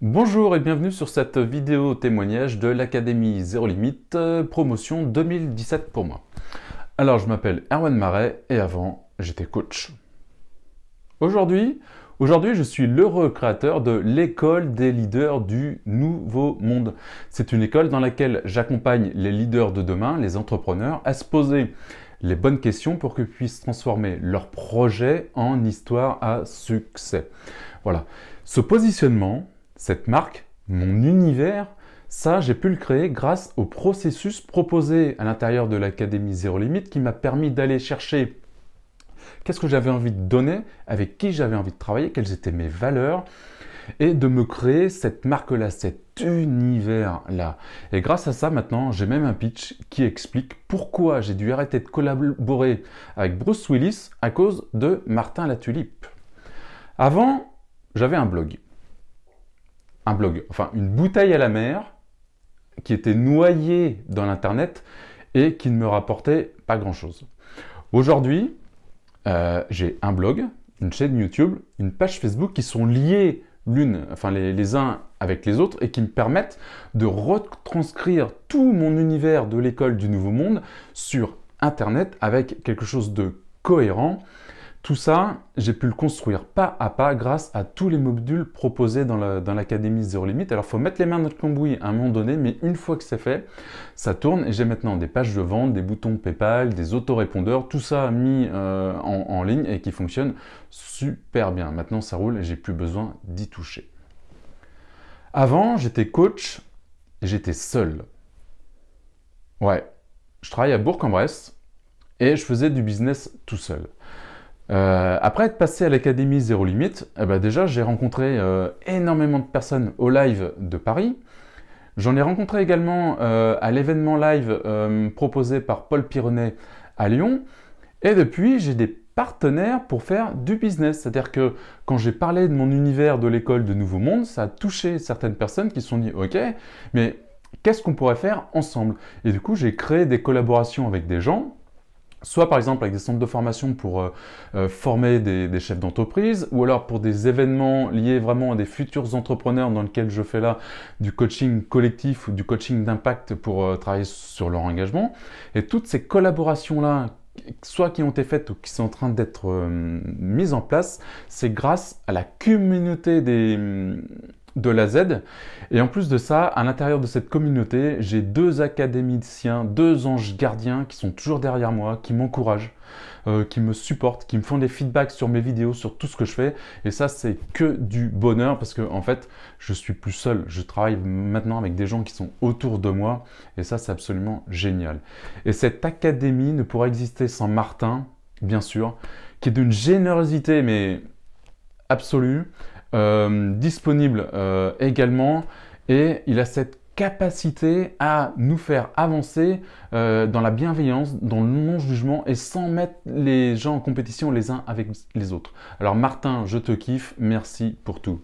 Bonjour et bienvenue sur cette vidéo témoignage de l'Académie Zéro Limite, promotion 2017 pour moi. Alors je m'appelle Erwan Marais et avant j'étais coach. Aujourd'hui je suis l'heureux créateur de l'école des leaders du nouveau monde. C'est une école dans laquelle j'accompagne les leaders de demain, les entrepreneurs, à se poser les bonnes questions pour qu'ils puissent transformer leur projet en histoire à succès. Voilà. Ce positionnement, cette marque, mon univers, ça, j'ai pu le créer grâce au processus proposé à l'intérieur de l'Académie Zéro Limite qui m'a permis d'aller chercher qu'est-ce que j'avais envie de donner, avec qui j'avais envie de travailler, quelles étaient mes valeurs, et de me créer cette marque-là, cet univers-là. Et grâce à ça, maintenant, j'ai même un pitch qui explique pourquoi j'ai dû arrêter de collaborer avec Bruce Willis à cause de Martin Latulipe. Avant, j'avais un blog, enfin une bouteille à la mer qui était noyée dans l'internet et qui ne me rapportait pas grand-chose. Aujourd'hui, j'ai un blog, une chaîne YouTube, une page Facebook qui sont liées les uns avec les autres et qui me permettent de retranscrire tout mon univers de l'école du Nouveau Monde sur Internet avec quelque chose de cohérent. Tout ça, j'ai pu le construire pas à pas grâce à tous les modules proposés dans l'Académie Zéro Limite. Alors, il faut mettre les mains dans le cambouis à un moment donné, mais une fois que c'est fait, ça tourne et j'ai maintenant des pages de vente, des boutons PayPal, des autorépondeurs, tout ça mis en ligne et qui fonctionne super bien. Maintenant, ça roule et j'ai plus besoin d'y toucher. Avant, j'étais coach et j'étais seul. Ouais, je travaillais à Bourg-en-Bresse et je faisais du business tout seul. Après être passé à l'Académie Zéro Limite, déjà j'ai rencontré énormément de personnes au live de Paris. J'en ai rencontré également à l'événement live proposé par Paul Pironnet à Lyon. Et depuis, j'ai des partenaires pour faire du business. C'est-à-dire que quand j'ai parlé de mon univers de l'école de Nouveau Monde, ça a touché certaines personnes qui se sont dit « Ok, mais qu'est-ce qu'on pourrait faire ensemble ?» Et du coup, j'ai créé des collaborations avec des gens, soit par exemple avec des centres de formation pour former des chefs d'entreprise, ou alors pour des événements liés vraiment à des futurs entrepreneurs dans lesquels je fais là du coaching collectif ou du coaching d'impact pour travailler sur leur engagement. Et toutes ces collaborations-là, soit qui ont été faites ou qui sont en train d'être mises en place, c'est grâce à la communauté de la Z. Et en plus de ça, à l'intérieur de cette communauté, j'ai 2 académiciens, 2 anges gardiens qui sont toujours derrière moi, qui m'encouragent, qui me supportent, qui me font des feedbacks sur mes vidéos, sur tout ce que je fais. Et ça, c'est que du bonheur parce que en fait, je suis plus seul. Je travaille maintenant avec des gens qui sont autour de moi. Et ça, c'est absolument génial. Et cette académie ne pourrait exister sans Martin, bien sûr, qui est d'une générosité, mais absolue. Disponible également, et il a cette capacité à nous faire avancer dans la bienveillance, dans le non-jugement et sans mettre les gens en compétition les uns avec les autres. Alors Martin, je te kiffe, merci pour tout.